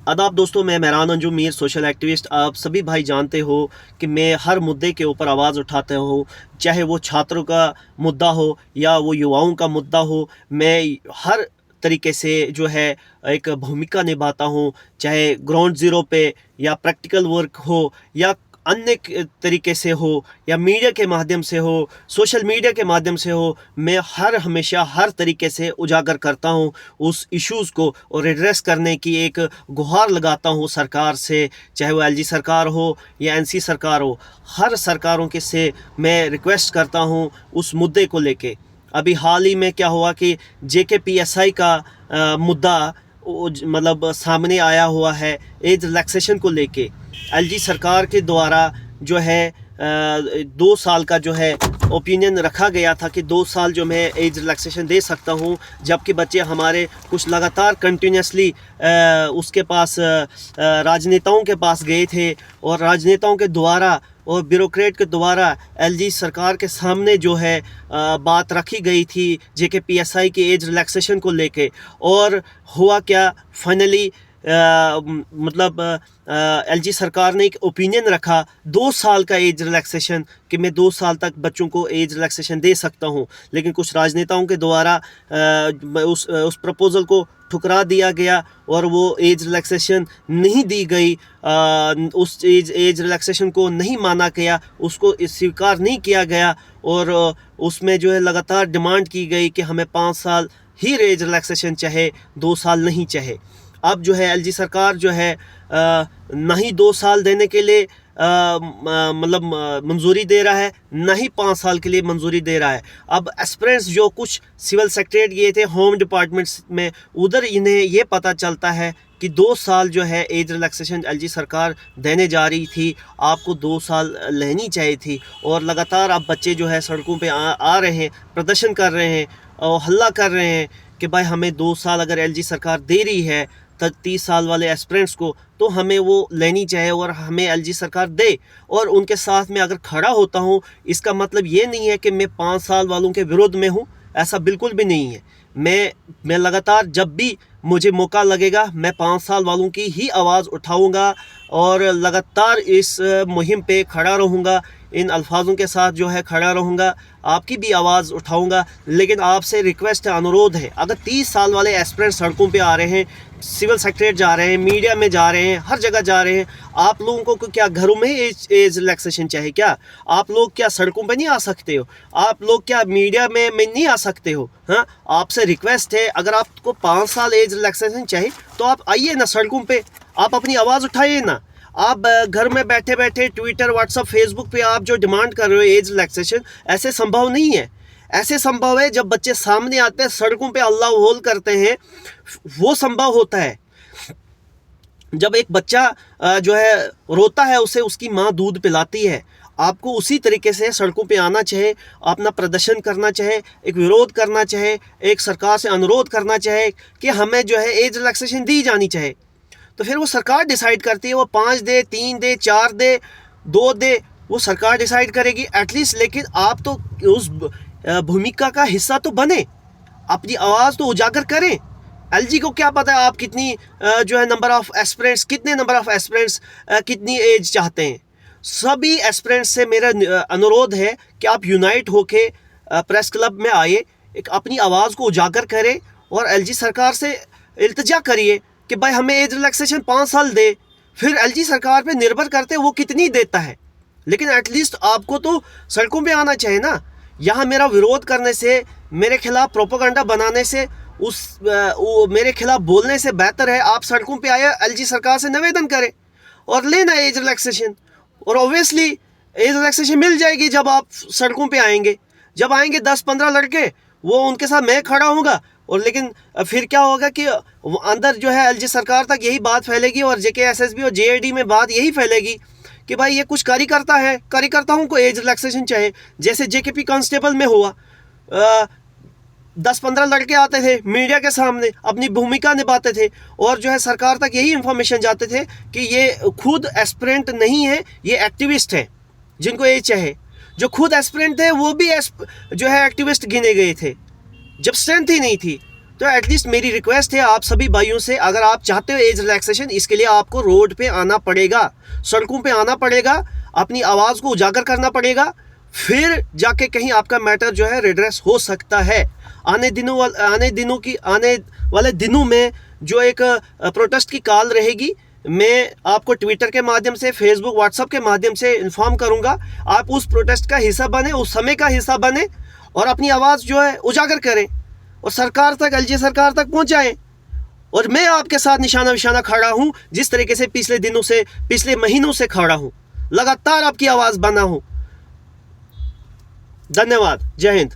आदाब दोस्तों, मैं मेहरान अंजुम मीर, सोशल एक्टिविस्ट। आप सभी भाई जानते हो कि मैं हर मुद्दे के ऊपर आवाज़ उठाता हूँ, चाहे वो छात्रों का मुद्दा हो या वो युवाओं का मुद्दा हो। मैं हर तरीके से जो है एक भूमिका निभाता हूँ, चाहे ग्राउंड ज़ीरो पे या प्रैक्टिकल वर्क हो या अन्य तरीके से हो या मीडिया के माध्यम से हो, सोशल मीडिया के माध्यम से हो। मैं हमेशा हर तरीके से उजागर करता हूँ उस इश्यूज़ को और एड्रेस करने की एक गुहार लगाता हूँ सरकार से, चाहे वो एलजी सरकार हो या एनसी सरकार हो। हर सरकारों के से मैं रिक्वेस्ट करता हूँ उस मुद्दे को लेके। अभी हाल ही में क्या हुआ कि जेकेपीएसआई का मुद्दा मतलब सामने आया हुआ है एज रिलैक्सेशन को लेके। एलजी सरकार के द्वारा जो है 2 साल का जो है ओपिनियन रखा गया था कि 2 साल जो मैं एज रिलैक्सेशन दे सकता हूं, जबकि बच्चे हमारे कुछ लगातार कंटिन्यूसली उसके पास राजनेताओं के पास गए थे और राजनेताओं के द्वारा और ब्यूरोक्रेट के द्वारा एलजी सरकार के सामने जो है बात रखी गई थी जेकेपीएसआई के एज रिलैक्सेशन को लेके। और हुआ क्या, फाइनली मतलब एलजी सरकार ने एक ओपिनियन रखा 2 साल का एज रिलैक्सेशन, कि मैं 2 साल तक बच्चों को एज रिलैक्सेशन दे सकता हूं। लेकिन कुछ राजनेताओं के द्वारा उस प्रपोज़ल को ठुकरा दिया गया और वो एज रिलैक्सेशन नहीं दी गई। उस एज रिलैक्सेशन को नहीं माना गया, उसको स्वीकार नहीं किया गया और उसमें जो है लगातार डिमांड की गई कि हमें 5 साल ही एज रिलैक्सेशन चाहे, 2 साल नहीं चाहे। अब जो है एलजी सरकार जो है ना ही 2 साल देने के लिए मतलब मंजूरी दे रहा है, ना ही 5 साल के लिए मंजूरी दे रहा है। अब एस्पिरेंट्स जो कुछ सिविल सेक्रेटरीट गए थे होम डिपार्टमेंट्स में, उधर इन्हें ये पता चलता है कि 2 साल जो है एज रिलैक्सेशन एलजी सरकार देने जा रही थी, आपको 2 साल लेनी चाहिए थी। और लगातार अब बच्चे जो है सड़कों पे आ रहे हैं, प्रदर्शन कर रहे हैं और हल्ला कर रहे हैं कि भाई हमें 2 साल अगर एलजी सरकार दे रही है 30 साल वाले एस्पिरेंट्स को, तो हमें वो लेनी चाहिए और हमें एलजी सरकार दे। और उनके साथ में अगर खड़ा होता हूँ, इसका मतलब ये नहीं है कि मैं 5 साल वालों के विरोध में हूँ, ऐसा बिल्कुल भी नहीं है। मैं लगातार जब भी मुझे मौका लगेगा मैं 5 साल वालों की ही आवाज़ उठाऊंगा और लगातार इस मुहिम पे खड़ा रहूँगा, इन अल्फाजों के साथ जो है खड़ा रहूँगा, आपकी भी आवाज़ उठाऊंगा। लेकिन आपसे रिक्वेस्ट है, अनुरोध है, अगर 30 साल वाले एस्पिरेंट सड़कों पे आ रहे हैं, सिविल सेक्रेटरी जा रहे हैं, मीडिया में जा रहे हैं, हर जगह जा रहे हैं, आप लोगों को क्या घरों में एज रिलैक्सेशन चाहिए क्या? आप लोग क्या सड़कों पे नहीं आ सकते हो? आप लोग क्या मीडिया में नहीं आ सकते हो? हाँ, आपसे रिक्वेस्ट है, अगर आपको 5 साल एज रिलैक्सेशन चाहिए तो आप आइए ना सड़कों पे, आप अपनी आवाज़ उठाइए ना। आप घर में बैठे बैठे ट्विटर, व्हाट्सअप, फेसबुक पे आप जो डिमांड कर रहे हो एज रिलैक्सेशन, ऐसे संभव नहीं है। ऐसे संभव है जब बच्चे सामने आते हैं, सड़कों पे अल्लाह होल करते हैं, वो संभव होता है। जब एक बच्चा जो है रोता है, उसे उसकी माँ दूध पिलाती है। आपको उसी तरीके से सड़कों पे आना चाहिए, अपना प्रदर्शन करना चाहिए, एक विरोध करना चाहिए, एक सरकार से अनुरोध करना चाहिए कि हमें जो है एज रिलैक्सेशन दी जानी चाहिए। तो फिर वो सरकार डिसाइड करती है, वो 5 दे, 3 दे, 4 दे, 2 दे, वो सरकार डिसाइड करेगी एटलीस्ट। लेकिन आप तो उस भूमिका का हिस्सा तो बने, अपनी आवाज़ तो उजागर करें। एलजी को क्या पता है आप कितनी जो है नंबर ऑफ एस्पिरेंट्स, कितने नंबर ऑफ एस्पिरेंट्स, कितनी एज चाहते हैं। सभी एस्पिरेंट्स से मेरा अनुरोध है कि आप यूनाइट होके प्रेस क्लब में आइए, एक अपनी आवाज़ को उजागर करें और एलजी सरकार से इल्तिजा करिए कि भाई हमें एज रिलैक्सेशन 5 साल दे। फिर एलजी सरकार पे निर्भर करते वो कितनी देता है, लेकिन एटलीस्ट आपको तो सड़कों पे आना चाहिए ना। यहाँ मेरा विरोध करने से, मेरे खिलाफ प्रोपेगेंडा बनाने से, मेरे खिलाफ बोलने से बेहतर है आप सड़कों पे आए, एलजी सरकार से निवेदन करें और लेना एज रिलैक्सेशन। और ऑब्वियसली एज रिलैक्सेशन मिल जाएगी जब आप सड़कों पे आएंगे। जब आएंगे 10-15 लड़के, वो उनके साथ मैं खड़ा हूँगा। और लेकिन फिर क्या होगा कि अंदर जो है एलजी सरकार तक यही बात फैलेगी और जेकेएसएसबी और जेएडी में बात यही फैलेगी कि भाई ये कुछ कार्यकर्ता है, कार्यकर्ताओं को एज रिलैक्सेशन चाहिए। जैसे जेकेपी कांस्टेबल में हुआ, 10-15 लड़के आते थे मीडिया के सामने, अपनी भूमिका निभाते थे और जो है सरकार तक यही इंफॉर्मेशन जाते थे कि ये खुद एस्पिरेंट नहीं है, ये एक्टिविस्ट हैं जिनको एज चाहिए। जो खुद एस्पिरेंट थे वो भी जो है एक्टिविस्ट गिने गए थे जब स्ट्रेंथ ही नहीं थी। तो एटलीस्ट मेरी रिक्वेस्ट है आप सभी भाइयों से, अगर आप चाहते हो एज रिलैक्सेशन, इसके लिए आपको रोड पे आना पड़ेगा, सड़कों पे आना पड़ेगा, अपनी आवाज़ को उजागर करना पड़ेगा, फिर जाके कहीं आपका मैटर जो है रिड्रेस हो सकता है। आने वाले दिनों में जो एक प्रोटेस्ट की कॉल रहेगी, मैं आपको ट्विटर के माध्यम से, फेसबुक, व्हाट्सएप के माध्यम से इन्फॉर्म करूंगा। आप उस प्रोटेस्ट का हिस्सा बने, उस समय का हिस्सा बने और अपनी आवाज़ जो है उजागर करें और सरकार तक, एलजी सरकार तक पहुंचाएं। और मैं आपके साथ निशाना निशाना खड़ा हूं, जिस तरीके से पिछले दिनों से, पिछले महीनों से खड़ा हूं, लगातार आपकी आवाज़ बना हूं। धन्यवाद। जय हिंद।